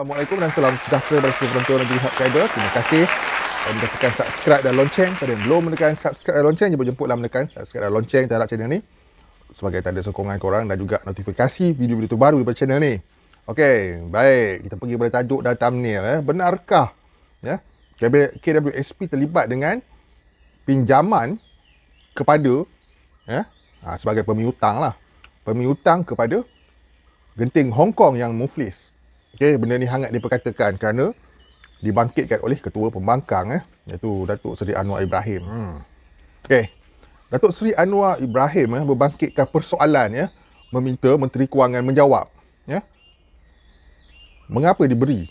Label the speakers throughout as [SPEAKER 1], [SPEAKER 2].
[SPEAKER 1] Assalamualaikum dan salam sejahtera bagi seluruh penonton dan juga subscriber. Terima kasih kerana tekan subscribe dan lonceng. Pada yang belum menekan subscribe dan lonceng, jemput-jemputlah menekan subscribe dan lonceng terhadap channel ni sebagai tanda sokongan korang dan juga notifikasi video-video terbaru daripada channel ni. Okey, baik. Kita pergi pada tajuk dan thumbnail. Benarkah KWSP terlibat dengan pinjaman kepada sebagai pemiutang lah. Pemiutang kepada genting Hong Kong yang muflis. Okey, benda ni hangat diperkatakan kerana dibangkitkan oleh Ketua Pembangkang iaitu Datuk Seri Anwar Ibrahim. Okey. Datuk Seri Anwar Ibrahim berbangkitkan persoalan meminta Menteri Kewangan menjawab. Mengapa diberi?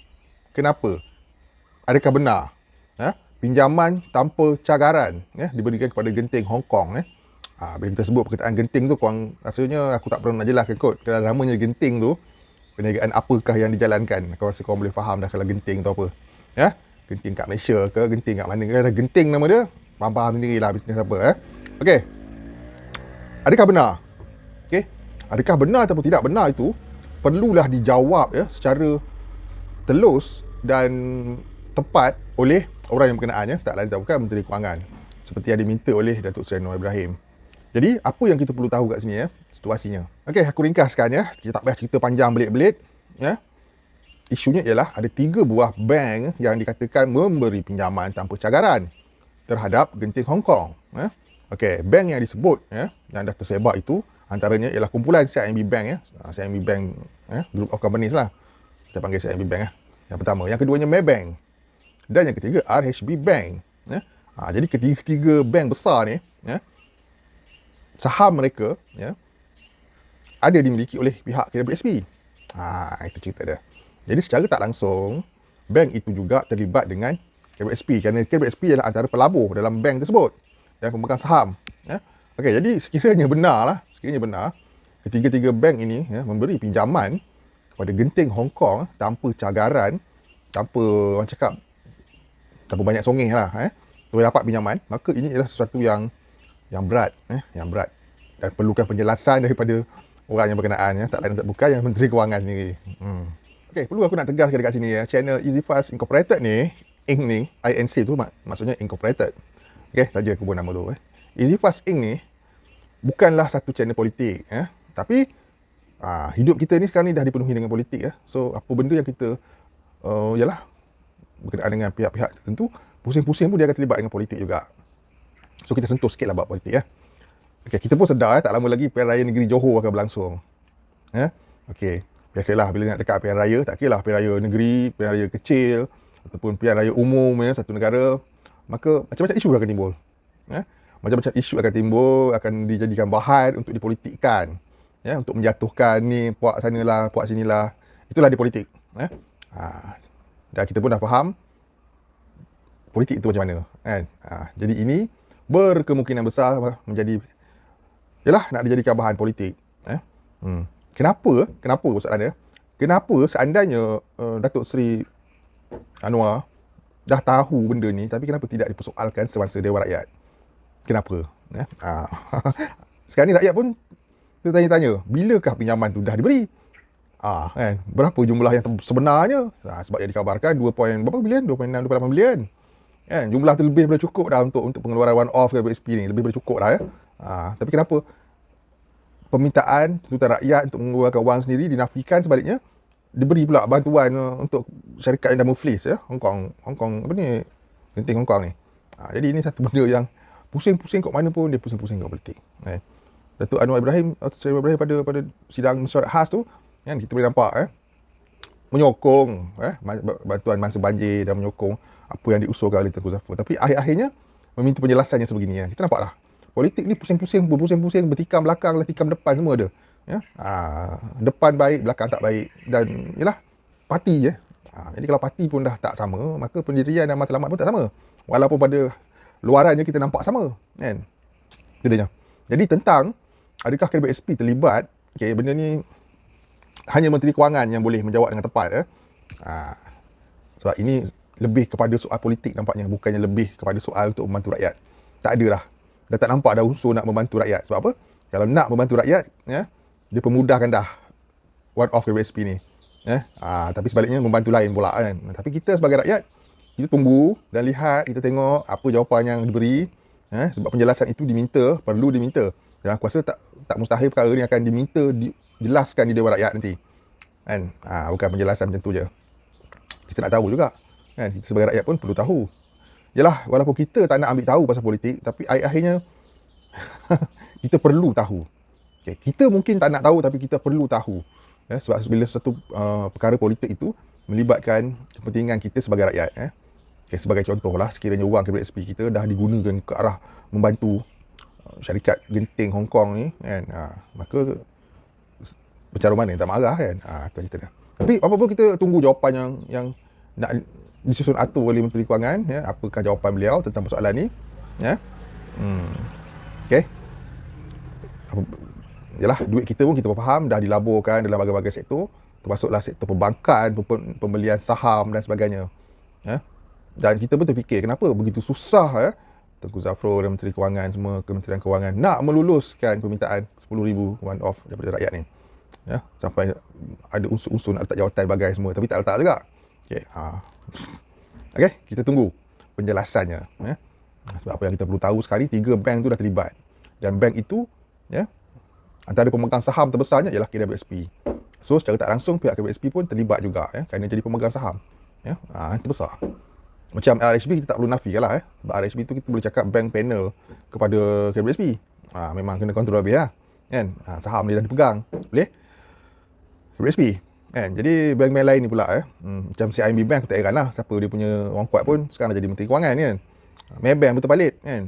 [SPEAKER 1] Kenapa? Adakah benar pinjaman tanpa cagaran diberikan kepada genting Hong Kong? Bila kita sebut perkataan genting tu, korang rasanya aku tak pernah nak jelaskan kot. Kerana namanya genting tu, perniagaan apakah yang dijalankan? Aku rasa korang boleh faham dah kalau genting tu apa. Genting kat Malaysia ke, genting kat mana ke, ada genting nama dia, faham sendiri lah bisnes apa. Okey. Adakah benar? Okey. Adakah benar ataupun tidak benar itu perlulah dijawab secara telus dan tepat oleh orang yang berkenaan, tak lain tak bukan Menteri Kewangan, seperti yang diminta oleh Datuk Seri Anwar Ibrahim. Jadi, apa yang kita perlu tahu kat sini situasinya. Okey, aku ringkaskan Kita tak payah cerita panjang belit-belit. Isunya ialah ada 3 buah bank yang dikatakan memberi pinjaman tanpa cagaran terhadap genting Hong Kong. Okey, bank yang disebut yang dah tersebar itu antaranya ialah kumpulan CIMB Bank CIMB Bank Group of Companies lah. Kita panggil CIMB Bank Yang pertama, yang keduanya Maybank dan yang ketiga RHB Bank. Jadi ketiga-ketiga bank besar ni saham mereka ada dimiliki oleh pihak KWSP. Itu cerita dia. Jadi secara tak langsung bank itu juga terlibat dengan KWSP kerana KWSP adalah antara pelabur dalam bank tersebut dan pemegang saham. Okey, jadi sekiranya benar ketiga-tiga bank ini memberi pinjaman kepada genting Hong Kong tanpa cagaran, tanpa orang cakap tanpa banyak songeh lah supaya dapat pinjaman, maka ini adalah sesuatu yang berat, yang berat dan perlukan penjelasan daripada orang yang berkenaan, tak lain tak bukan yang Menteri Kewangan sendiri. Okey, perlu aku nak tegaskan dekat sini channel EasyFast Incorporated ni, Inc ni, INC tu maksudnya Incorporated. Okey, saja aku buat nama tu. EasyFast Inc ni bukanlah satu channel politik, tapi hidup kita ni sekarang ni dah dipenuhi dengan politik. So apa benda yang kita ialah berkenaan dengan pihak-pihak tertentu, pusing-pusing pun dia akan terlibat dengan politik juga. So kita sentuh sikit lah buat politik. Okay, kita pun sedar tak lama lagi Pilihan Raya Negeri Johor akan berlangsung. Okay, biasalah bila nak dekat pilihan raya, tak kira lah pilihan raya negeri, pilihan raya kecil ataupun pilihan raya umum satu negara, maka macam-macam isu akan timbul. Macam-macam isu akan timbul, akan dijadikan bahan untuk dipolitikkan. Untuk menjatuhkan ni puak sanalah, puak sinilah. Itulah dia politik. Dan kita pun dah faham politik itu macam mana, kan? Jadi ini berkemungkinan besar menjadi nak dijadikan bahan politik. Kenapa soalannya? Kenapa seandainya Datuk Seri Anwar dah tahu benda ni, tapi kenapa tidak dipersoalkan semasa Dewan Rakyat? Kenapa? Sekarang ni rakyat pun tertanya-tanya, bilakah pinjaman tu dah diberi? Kan? Berapa jumlah yang sebenarnya? Sebab yang dikabarkan 2.6 bilion. Kan? Jumlah tu lebih daripada cukup dah untuk pengeluaran one off KWSP ni, lebih daripada cukup dah tapi kenapa permintaan tuntutan rakyat untuk mengeluarkan wang sendiri dinafikan, sebaliknya diberi pula bantuan untuk syarikat yang dah muflis Hong Kong apa ni, genting Hong Kong ni. Jadi ini satu benda yang pusing-pusing kat mana pun dia pusing-pusing kat politik. Datuk Anwar Ibrahim, Seri Anwar Ibrahim pada sidang mesyuarat khas tu kan, kita boleh nampak menyokong bantuan mangsa banjir dan menyokong apa yang diusulkan oleh Tengku Zafar. Tapi akhir-akhirnya meminta penjelasannya sebegini. Kita nampak lah politik ni pusing-pusing, bertikam belakang lah, tikam depan semua ada. Depan baik, belakang tak baik. Dan yalah, parti jadi kalau parti pun dah tak sama, maka pendirian dan matlamat pun tak sama. Walaupun pada luarannya kita nampak sama, kan? Jadinya. Jadi tentang adakah KWSP terlibat, benda ni hanya Menteri Kewangan yang boleh menjawab dengan tepat. Sebab ini lebih kepada soal politik nampaknya, bukannya lebih kepada soal untuk membantu rakyat. Tak ada dah. Dah tak nampak dah unsur nak membantu rakyat. Sebab apa? Kalau nak membantu rakyat, dia pemudahkan dah one off KWSP ni. Tapi sebaliknya membantu lain pula kan. Tapi kita sebagai rakyat, kita tunggu dan lihat, kita tengok apa jawapan yang diberi. Sebab penjelasan itu perlu diminta. Dan aku rasa tak mustahil perkara ni akan diminta, dijelaskan di Dewan Rakyat nanti. Kan? Bukan penjelasan macam tu je. Kita nak tahu juga. Kan? Kita sebagai rakyat pun perlu tahu. Yalah, walaupun kita tak nak ambil tahu pasal politik, tapi akhirnya kita perlu tahu. Okay. Kita mungkin tak nak tahu, tapi kita perlu tahu. Sebab bila satu perkara politik itu melibatkan kepentingan kita sebagai rakyat. Okay, sebagai contohlah, sekiranya wang KBSP kita dah digunakan ke arah membantu syarikat genting Hong Kong ni, kan, maka bercara mana tak marah kan. Itu cerita dia. Tapi apa pun kita tunggu jawapan yang nak disusun atur oleh Menteri Kewangan. Apakah jawapan beliau tentang persoalan ni. Okay. Yalah, duit kita pun kita faham dah dilaburkan dalam berbagai sektor, termasuklah sektor perbankan, pembelian saham dan sebagainya. Dan kita pun terfikir kenapa begitu susah Tengku Zafrul dan Menteri Kewangan, semua Kementerian Kewangan nak meluluskan permintaan 10,000 one off daripada rakyat ni. Sampai ada unsur-unsur nak letak jawatan bagai semua, tapi tak letak juga. Okay, kita tunggu penjelasannya. Sebab apa yang kita perlu tahu sekali, 3 bank tu dah terlibat. Dan bank itu, antara pemegang saham terbesarnya ialah KWSP. So secara tak langsung pihak KWSP pun terlibat juga, kerana jadi pemegang saham. Itu besar. Macam RHB kita tak perlu nafikan lah. Sebab RHB tu kita boleh cakap bank panel kepada KWSP. Memang kena kontrol habis lah. Kan? Saham dia dah dipegang. Boleh? KWSP. Kan? Jadi bank-bank lain ni pula macam CIMB Bank, aku tak heran lah siapa dia punya orang kuat pun sekarang dah jadi Menteri Kewangan kan. Maybank betul balik kan.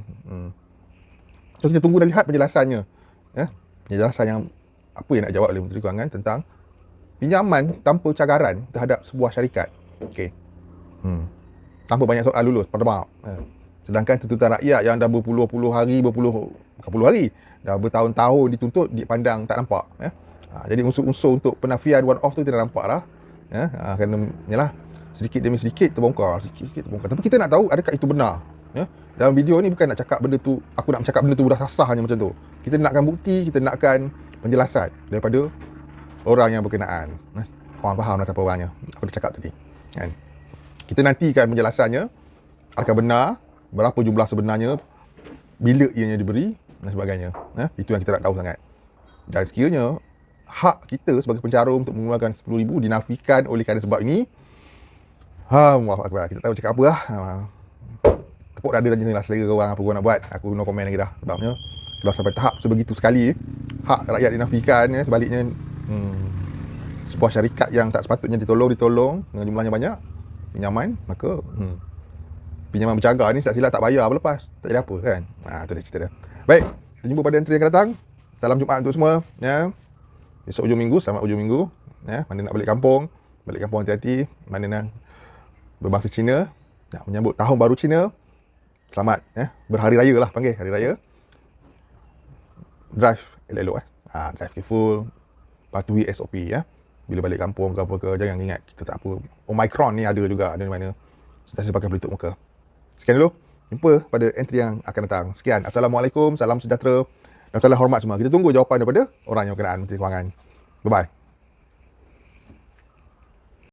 [SPEAKER 1] So kita tunggu dan lihat penjelasannya. Penjelasan yang apa yang nak jawab oleh Menteri Kewangan tentang pinjaman tanpa cagaran terhadap sebuah syarikat. Okey. Tanpa banyak soal lulus pada maaf. Sedangkan tuntutan rakyat yang dah berpuluh-puluh hari, dah bertahun-tahun dituntut, dipandang tak nampak. Jadi unsur-unsur untuk penafian one off tu tidak nampak lah. Kerana yalah, sedikit demi sedikit terbongkar. Tapi kita nak tahu adakah itu benar. Dalam video ni bukan nak cakap benda tu, aku nak cakap benda tu dah sah hanya macam tu. Kita nakkan bukti, kita nakkan penjelasan daripada orang yang berkenaan. Orang faham lah siapa orangnya. Aku dah cakap tadi. Kan? Kita nantikan penjelasannya. Adakah benar, berapa jumlah sebenarnya, bila ianya diberi dan sebagainya. Itu yang kita nak tahu sangat. Dan sekiranya hak kita sebagai pencarum untuk mengeluarkan 10,000 dinafikan oleh kerana sebab ini, kita tahu cakap apa lah. Tepuk dada dan jenis selera orang apa orang nak buat. Aku no komen lagi dah. Sebabnya kalau sampai tahap sebegitu sekali, hak rakyat dinafikan, sebaliknya sebuah syarikat yang tak sepatutnya ditolong dengan jumlahnya banyak, pinjaman, maka pinjaman bercagar ni silap tak bayar lepas, tak jadi apa kan. Itu dia cerita dia. Baik, kita jumpa pada entry yang akan datang. Salam Jumaat untuk semua. Esok hujung minggu, selamat hujung minggu. Mana nak balik kampung hati-hati. Mana nak berbangsa Cina, nak menyambut tahun baru Cina, selamat. Berhari raya lah, panggil hari raya. Drive elok-elok. Drive careful, patuhi SOP bila balik kampung ke apa ke, jangan ingat kita tak apa. Omicron ni ada juga, ada di mana. Sentiasa pakai pelitup muka. Sekian dulu. Jumpa pada entry yang akan datang. Sekian. Assalamualaikum, salam sejahtera dan salam hormat semua. Kita tunggu jawapan daripada orang yang berkenaan Menteri Kewangan. Bye-bye.